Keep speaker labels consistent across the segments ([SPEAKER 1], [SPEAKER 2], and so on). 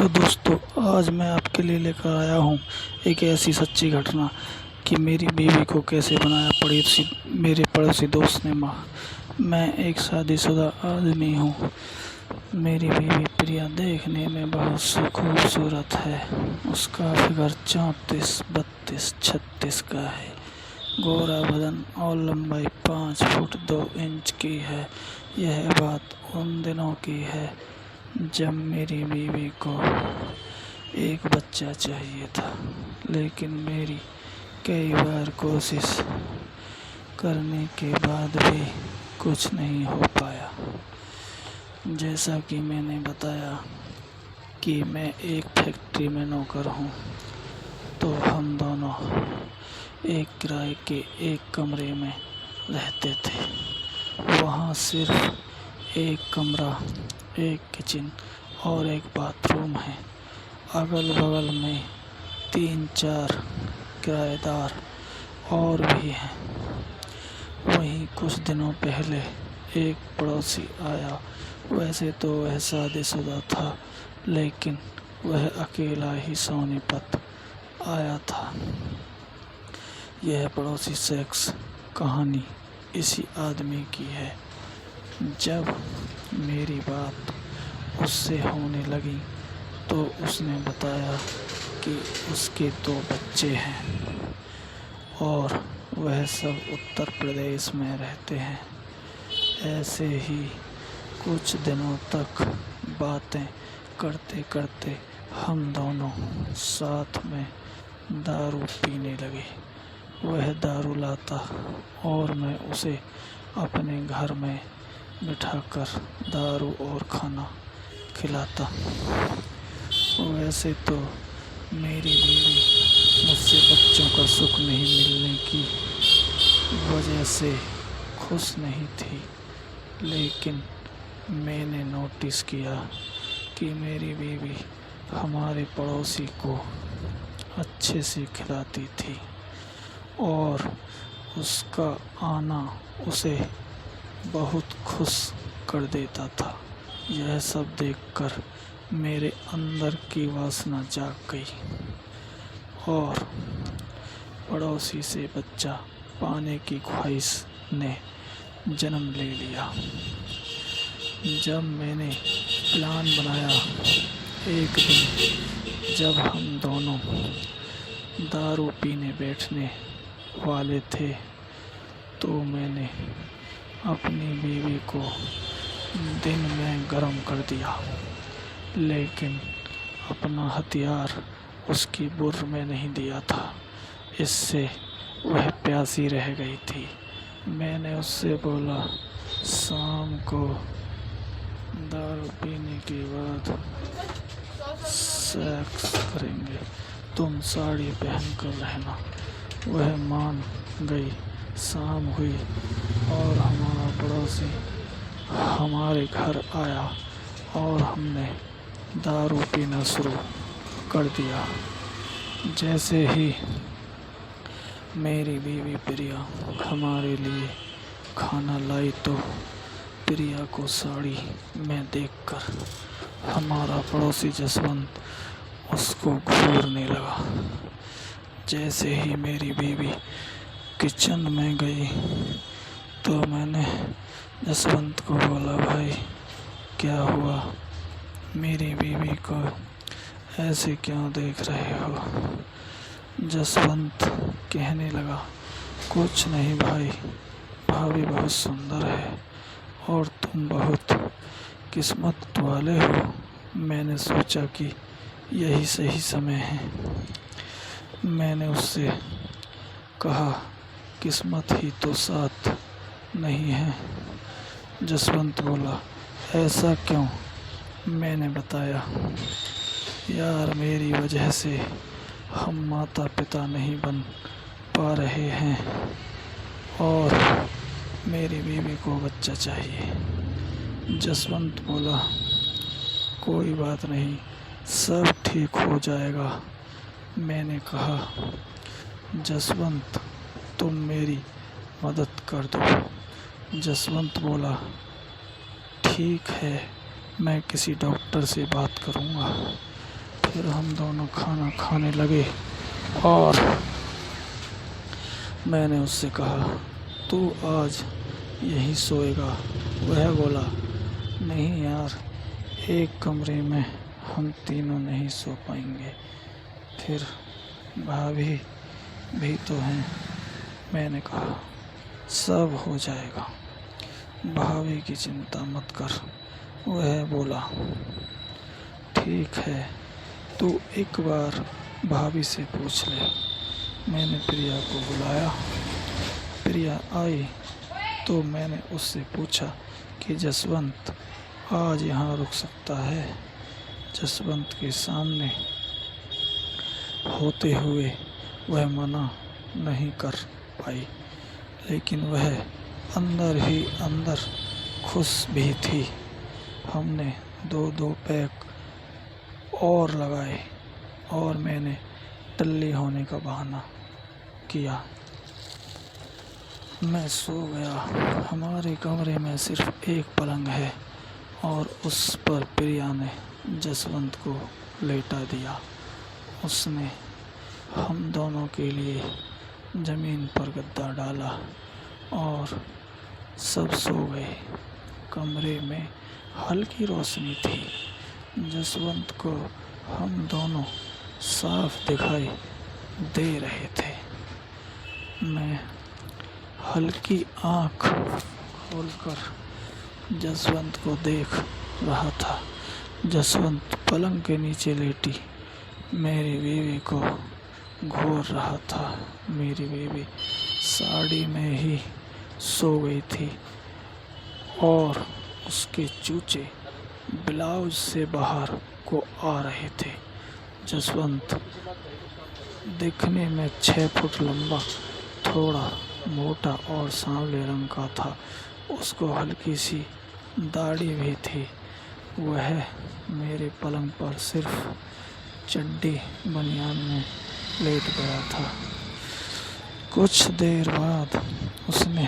[SPEAKER 1] Hello दोस्तों, आज मैं आपके लिए लेकर आया हूँ एक ऐसी सच्ची घटना कि मेरी बीवी को कैसे बनाया मेरे पड़ोसी दोस्त ने माँ। मैं एक शादीशुदा आदमी हूँ। मेरी बीवी प्रिया देखने में बहुत खूबसूरत है। उसका फिगर 34, 32, 36 का है। गोरा बदन और लंबाई 5 फुट 2 इंच की है। यह बात उन दिनों की है जब मेरी बीवी को एक बच्चा चाहिए था, लेकिन मेरी कई बार कोशिश करने के बाद भी कुछ नहीं हो पाया। जैसा कि मैंने बताया कि मैं एक फैक्ट्री में नौकर हूँ, तो हम दोनों एक किराए के एक कमरे में रहते थे। वहाँ सिर्फ एक कमरा, एक किचन और एक बाथरूम है। अगल बगल में 3-4 किराएदार और भी हैं। वहीं कुछ दिनों पहले एक पड़ोसी आया। वैसे तो वह शादीशुदा था, लेकिन वह अकेला ही सोनीपत आया था। यह पड़ोसी सेक्स कहानी इसी आदमी की है। जब मेरी बात उससे होने लगी तो उसने बताया कि उसके 2 बच्चे हैं और वह सब उत्तर प्रदेश में रहते हैं। ऐसे ही कुछ दिनों तक बातें करते करते हम दोनों साथ में दारू पीने लगे। वह दारू लाता और मैं उसे अपने घर में बिठाकर दारू और खाना खिलाता। वैसे तो मेरी बीवी मुझसे बच्चों का सुख नहीं मिलने की वजह से खुश नहीं थी, लेकिन मैंने नोटिस किया कि मेरी बीवी हमारे पड़ोसी को अच्छे से खिलाती थी और उसका आना उसे बहुत खुश कर देता था। यह सब देखकर मेरे अंदर की वासना जाग गई और पड़ोसी से बच्चा पाने की ख्वाहिश ने जन्म ले लिया। जब मैंने प्लान बनाया, एक दिन जब हम दोनों दारू पीने बैठने वाले थे, तो मैंने अपनी बीवी को दिन में गरम कर दिया, लेकिन अपना हथियार उसकी बुर्र में नहीं दिया था। इससे वह प्यासी रह गई थी। मैंने उससे बोला, शाम को दारू पीने के बाद सेक्स करेंगे, तुम साड़ी पहन कर रहना। वह मान गई। शाम हुई और हमारा पड़ोसी हमारे घर आया और हमने दारू पीना शुरू कर दिया। जैसे ही मेरी बीवी प्रिया हमारे लिए खाना लाई, तो प्रिया को साड़ी में देखकर हमारा पड़ोसी जसवंत उसको घूरने लगा। जैसे ही मेरी बीवी किचन में गई, तो मैंने जसवंत को बोला, भाई क्या हुआ? मेरी बीवी को ऐसे क्यों देख रहे हो? जसवंत कहने लगा, कुछ नहीं भाई, भाभी बहुत सुंदर है और तुम बहुत किस्मत वाले हो। मैंने सोचा कि यही सही समय है। मैंने उससे कहा, किस्मत ही तो साथ नहीं है। जसवंत बोला, ऐसा क्यों? मैंने बताया, यार मेरी वजह से हम माता पिता नहीं बन पा रहे हैं और मेरी बीवी को बच्चा चाहिए। जसवंत बोला, कोई बात नहीं, सब ठीक हो जाएगा। मैंने कहा, जसवंत तुम मेरी मदद कर दो। जसवंत बोला, ठीक है, मैं किसी डॉक्टर से बात करूँगा। फिर हम दोनों खाना खाने लगे और मैंने उससे कहा, तू आज यहीं सोएगा? वह बोला, नहीं यार, एक कमरे में हम तीनों नहीं सो पाएंगे, फिर भाभी भी तो हैं। मैंने कहा, सब हो जाएगा, भाभी की चिंता मत कर। वह बोला, ठीक है, तू एक बार भाभी से पूछ ले। मैंने प्रिया को बुलाया। प्रिया आई तो मैंने उससे पूछा कि जसवंत आज यहाँ रुक सकता है? जसवंत के सामने होते हुए वह मना नहीं कर पाई, लेकिन वह अंदर ही अंदर खुश भी थी। हमने दो पैक और लगाए और मैंने टल्ली होने का बहाना किया। मैं सो गया। हमारे कमरे में सिर्फ एक पलंग है और उस पर प्रिया ने जसवंत को लेटा दिया। उसने हम दोनों के लिए ज़मीन पर गद्दा डाला और सब सो गए। कमरे में हल्की रोशनी थी। जसवंत को हम दोनों साफ दिखाई दे रहे थे। मैं हल्की आँख खोलकर जसवंत को देख रहा था। जसवंत पलंग के नीचे लेटी मेरी बीवी को घूर रहा था। मेरी बीवी साड़ी में ही सो गई थी और उसके चूचे ब्लाउज से बाहर को आ रहे थे। जसवंत दिखने में 6 फुट लंबा, थोड़ा मोटा और सांवले रंग का था। उसको हल्की सी दाढ़ी भी थी। वह मेरे पलंग पर सिर्फ चड्डी बनियान में लेट गया था। कुछ देर बाद उसने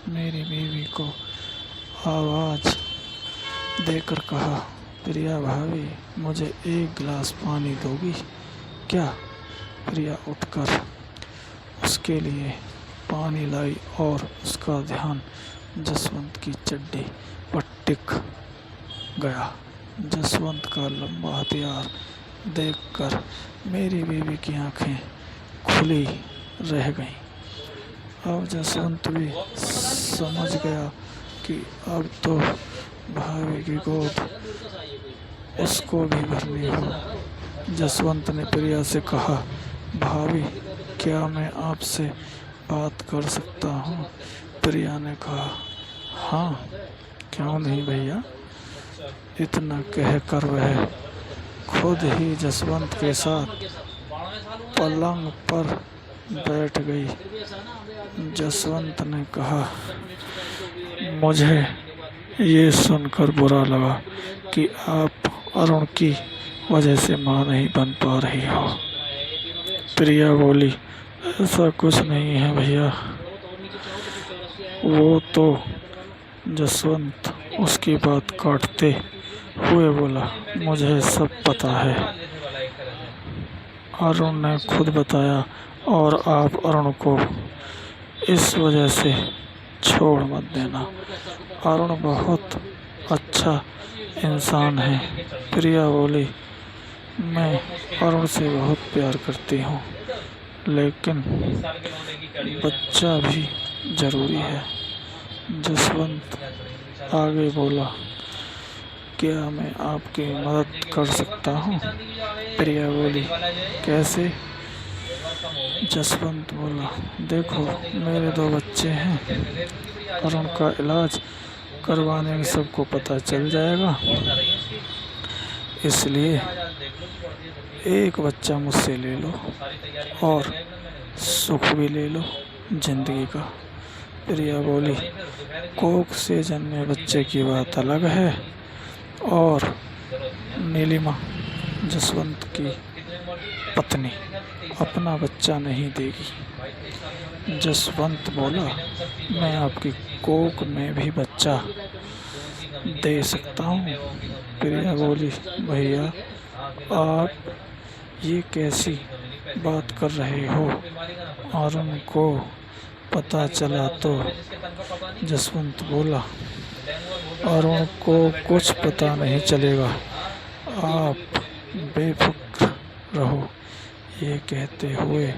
[SPEAKER 1] मेरी बीवी को आवाज़ देकर कहा, प्रिया भाभी, मुझे एक गिलास पानी दोगी क्या? प्रिया उठकर उसके लिए पानी लाई और उसका ध्यान जसवंत की चड्डी पर टिक गया। जसवंत का लंबा हथियार देखकर मेरी बीवी की आंखें खुली रह गईं। अब जसवंत भी समझ गया कि अब तो भाभी की गोद उसको भी भरनी हो। जसवंत ने प्रिया से कहा, भाभी, क्या मैं आपसे बात कर सकता हूँ? प्रिया ने कहा, हाँ, क्यों नहीं भैया। इतना कहकर वह खुद ही जसवंत के साथ पलंग पर बैठ गई। जसवंत ने कहा, मुझे ये सुनकर बुरा लगा कि आप अरुण की वजह से माँ नहीं बन पा रही हो। प्रिया बोली, ऐसा कुछ नहीं है भैया। वो तो जसवंत उसकी बात काटते हुए बोला, मुझे सब पता है। अरुण ने खुद बताया और आप अरुण को इस वजह से छोड़ मत देना। अरुण बहुत अच्छा इंसान है। प्रिया बोली, मैं अरुण से बहुत प्यार करती हूँ, लेकिन बच्चा भी ज़रूरी है। जसवंत आगे बोला, क्या मैं आपकी मदद कर सकता हूँ? प्रिया बोली, कैसे? जसवंत बोला, देखो, मेरे 2 बच्चे हैं। अरुण का इलाज करवाने में सबको पता चल जाएगा, इसलिए एक बच्चा मुझसे ले लो और सुख भी ले लो जिंदगी का। प्रिया बोली, कोख से जन्मे बच्चे की बात अलग है और नीलिमा, जसवंत की पत्नी, अपना बच्चा नहीं देगी। जसवंत बोला, मैं आपकी कोख में भी बच्चा दे सकता हूँ। प्रिया बोली, भैया, आप ये कैसी बात कर रहे हो? अरुण को पता चला तो? जसवंत बोला, अरुण को कुछ पता नहीं चलेगा, आप बेफिक्र रहो। ये कहते हुए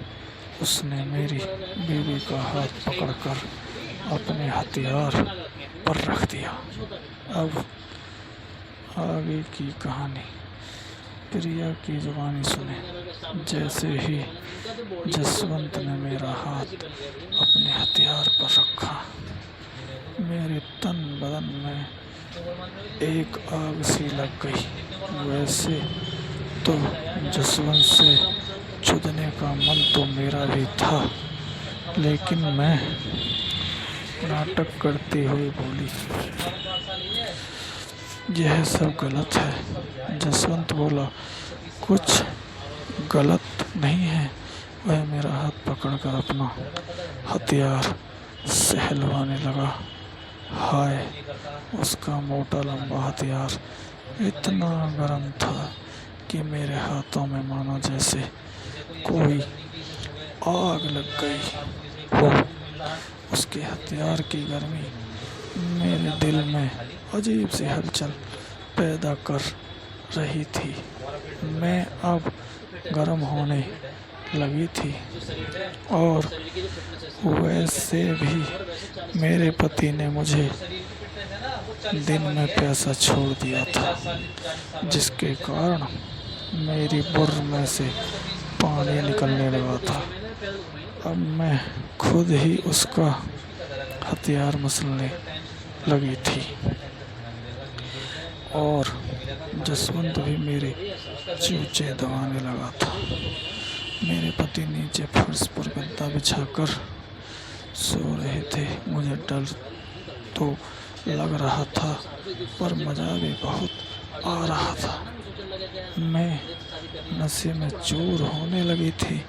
[SPEAKER 1] उसने मेरी बीवी का हाथ पकड़कर अपने हथियार पर रख दिया। अब आगे की कहानी प्रिया की जुबानी सुने। जैसे ही जसवंत ने मेरा हाथ अपने हथियार पर रखा, मेरे तन बदन में एक आग सी लग गई। वैसे तो जसवंत से चुदने का मन तो मेरा भी था, लेकिन मैं नाटक करते हुए बोली, यह सब गलत है। जसवंत बोला, कुछ गलत नहीं है। वह मेरा हाथ पकड़कर अपना हथियार सहलवाने लगा। हाय, उसका मोटा लंबा हथियार इतना गर्म था कि मेरे हाथों में मानो जैसे कोई आग लग गई हो। उसके हथियार की गर्मी मेरे दिल में अजीब सी हलचल पैदा कर रही थी। मैं अब गर्म होने लगी थी और वैसे भी मेरे पति ने मुझे दिन में पैसा छोड़ दिया था, जिसके कारण मेरी बुर्र में से पानी निकलने लगा था। अब मैं खुद ही उसका हथियार मसलने लगी थी और जसवंत भी मेरे चूचे दबाने लगा था। मेरे पति नीचे फर्श पर गद्दा बिछाकर सो रहे थे। मुझे डर तो लग रहा था, पर मज़ा भी बहुत आ रहा था। मैं नशे में चूर होने लगी थी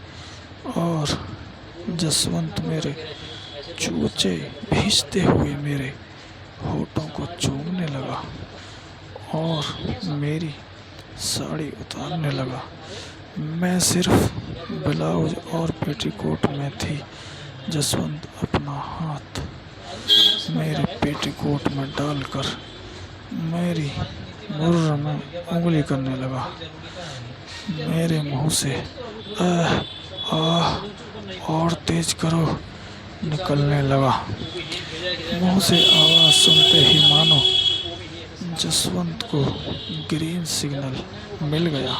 [SPEAKER 1] और जसवंत मेरे चूचे भींचते हुए मेरे होठों को चूमने लगा और मेरी साड़ी उतारने लगा। मैं सिर्फ ब्लाउज और पेटीकोट में थी। जसवंत अपना हाथ मेरे पेटीकोट में डालकर मेरी मुर्र में उंगली करने लगा। मेरे मुंह से आह आह और तेज करो निकलने लगा। मुंह से आवाज़ सुनते ही मानो जसवंत को ग्रीन सिग्नल मिल गया।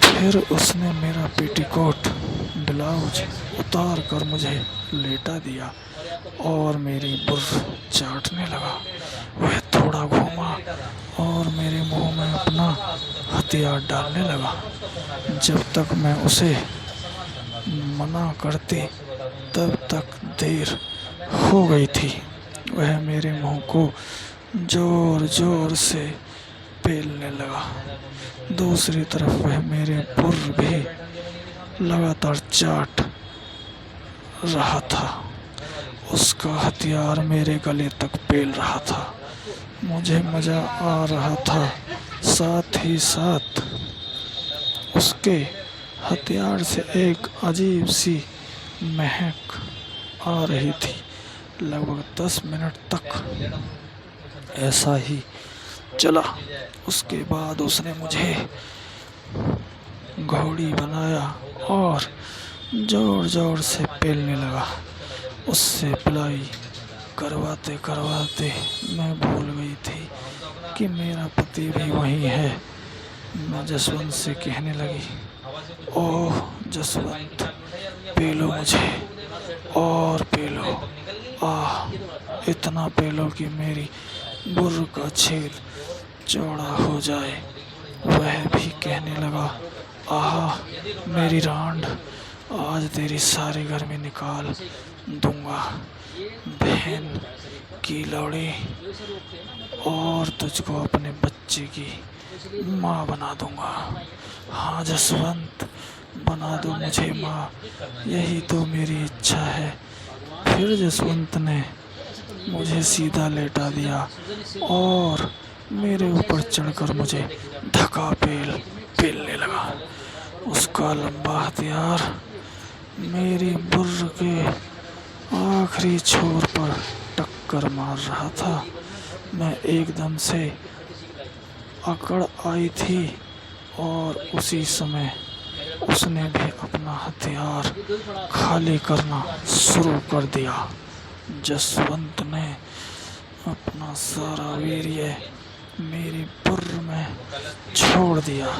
[SPEAKER 1] फिर उसने मेरा पेटीकोट ब्लाउज उतार कर मुझे लेटा दिया और मेरी बुर्र चाटने लगा। वह थोड़ा घूमा और मेरे मुंह में अपना हथियार डालने लगा। जब तक मैं उसे मना करती तब तक देर हो गई थी। वह मेरे मुंह को जोर जोर से पेलने लगा। दूसरी तरफ वह मेरे बुर्र भी लगातार चाट रहा था। उसका हथियार मेरे गले तक पेल रहा था। मुझे मज़ा आ रहा था, साथ ही साथ उसके हथियार से एक अजीब सी महक आ रही थी। लगभग 10 मिनट तक ऐसा ही चला। उसके बाद उसने मुझे घोड़ी बनाया और जोर जोर से पेलने लगा। उससे पिलाई करवाते करवाते मैं भूल गई थी कि मेरा पति भी वहीं है। मैं जसवंत से कहने लगी, ओह जसवंत, पेलो मुझे और पेलो, आह इतना पेलो कि मेरी बुर्र का छेद चौड़ा हो जाए। वह भी कहने लगा, आह मेरी रांड, आज तेरी सारी गर्मी निकाल दूंगा बहन की लौड़ी, और तुझको अपने बच्चे की माँ बना दूंगा। हाँ जसवंत, बना दो मुझे माँ, यही तो मेरी इच्छा है। फिर जसवंत ने मुझे सीधा लेटा दिया और मेरे ऊपर चढ़कर मुझे धक्का पेलने लगा। उसका लंबा हथियार मेरी बुर्र के आखिरी छोर पर टक्कर मार रहा था। मैं एकदम से अकड़ आई थी और उसी समय उसने भी अपना हथियार खाली करना शुरू कर दिया। जसवंत ने अपना सारा वीर्य मेरी बुर्र में छोड़ दिया।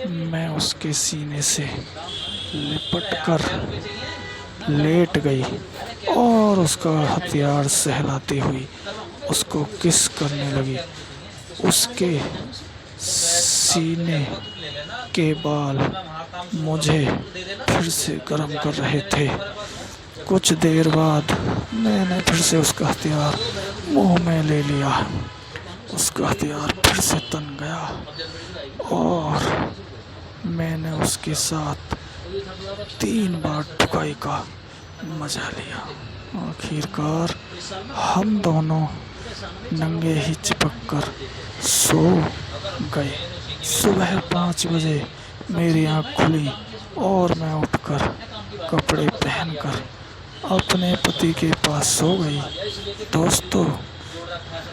[SPEAKER 1] मैं उसके सीने से लिपट कर लेट गई और उसका हथियार सहलाती हुई उसको किस करने लगी। उसके सीने के बाल मुझे फिर से गर्म कर रहे थे। कुछ देर बाद मैंने फिर से उसका हथियार मुंह में ले लिया। उसका हथियार फिर से तन गया और मैंने उसके साथ 3 बार ठुकाई का मजा लिया। आखिरकार हम दोनों नंगे ही चिपक कर सो गए। सुबह 5 बजे मेरी आँख खुली और मैं उठकर कपड़े पहनकर अपने पति के पास सो गई। दोस्तों,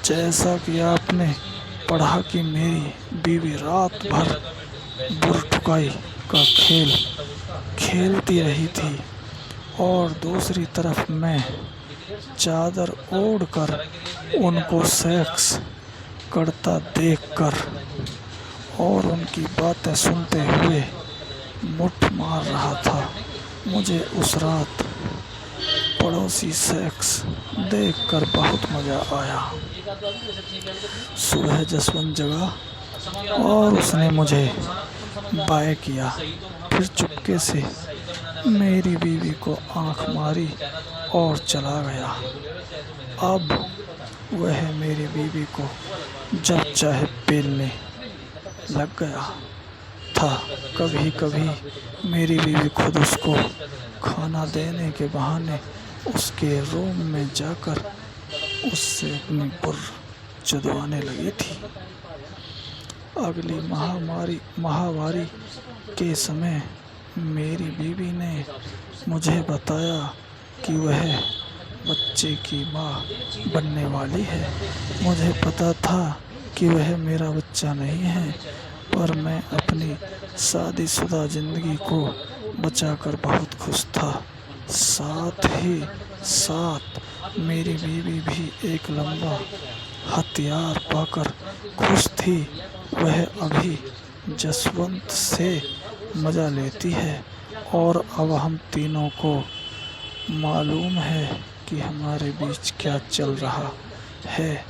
[SPEAKER 1] जैसा कि आपने पढ़ा कि मेरी बीवी रात भर बुर ठुकाई का खेल खेलती रही थी और दूसरी तरफ मैं चादर ओढ़कर उनको सेक्स करता देखकर और उनकी बातें सुनते हुए मुठ मार रहा था। मुझे उस रात पड़ोसी सेक्स देखकर बहुत मज़ा आया। सुबह जसवंत जगा और उसने मुझे बाय किया। फिर चुपके से मेरी बीवी को आंख मारी और चला गया। अब वह मेरी बीवी को जब चाहे पेलने लग गया था। कभी कभी मेरी बीवी खुद उसको खाना देने के बहाने उसके रूम में जाकर उससे अपनी बुर्र चुदवाने लगी थी। अगली माहवारी के समय मेरी बीवी ने मुझे बताया कि वह बच्चे की माँ बनने वाली है। मुझे पता था कि वह मेरा बच्चा नहीं है, पर मैं अपनी शादीशुदा ज़िंदगी को बचाकर बहुत खुश था। साथ ही साथ मेरी बीवी भी एक लंबा हथियार पाकर खुश थी। वह अभी जसवंत से मज़ा लेती है और अब हम तीनों को मालूम है कि हमारे बीच क्या चल रहा है।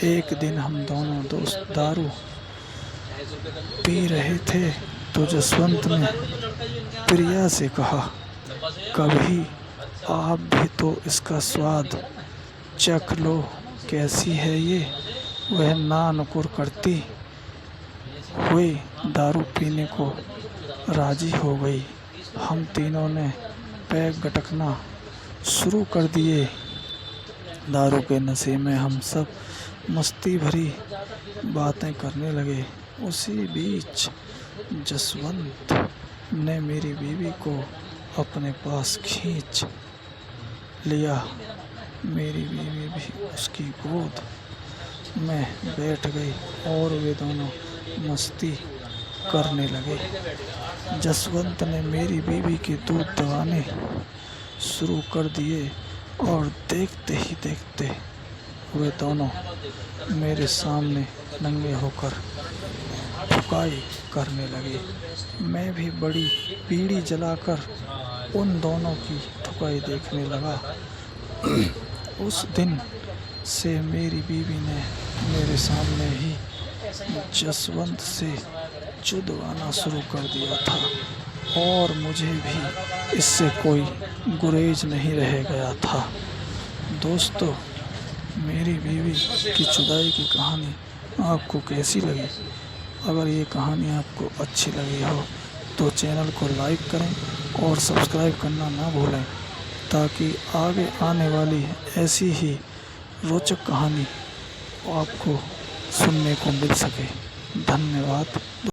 [SPEAKER 1] एक दिन हम दोनों दोस्त दारू पी रहे थे तो जसवंत ने प्रिया से कहा, कभी आप भी तो इसका स्वाद चख लो, कैसी है ये। वह ना नुकुर करती हुई दारू पीने को राजी हो गई। हम तीनों ने पैक गटकना शुरू कर दिए। दारू के नशे में हम सब मस्ती भरी बातें करने लगे। उसी बीच जसवंत ने मेरी बीवी को अपने पास खींच लिया। मेरी बीवी भी उसकी गोद में बैठ गई और वे दोनों मस्ती करने लगे। जसवंत ने मेरी बीवी के दूध दबाने शुरू कर दिए और देखते ही देखते वे दोनों मेरे सामने नंगे होकर ठुकाई करने लगे। मैं भी बड़ी बीड़ी जलाकर उन दोनों की ठुकाई देखने लगा। उस दिन से मेरी बीवी ने मेरे सामने ही जसवंत से चुदवाना शुरू कर दिया था और मुझे भी इससे कोई गुरेज नहीं रह गया था। दोस्तों, मेरी बीवी की चुदाई की कहानी आपको कैसी लगी? अगर ये कहानी आपको अच्छी लगी हो तो चैनल को लाइक करें और सब्सक्राइब करना ना भूलें, ताकि आगे आने वाली ऐसी ही रोचक कहानी आपको सुनने को मिल सके। धन्यवाद।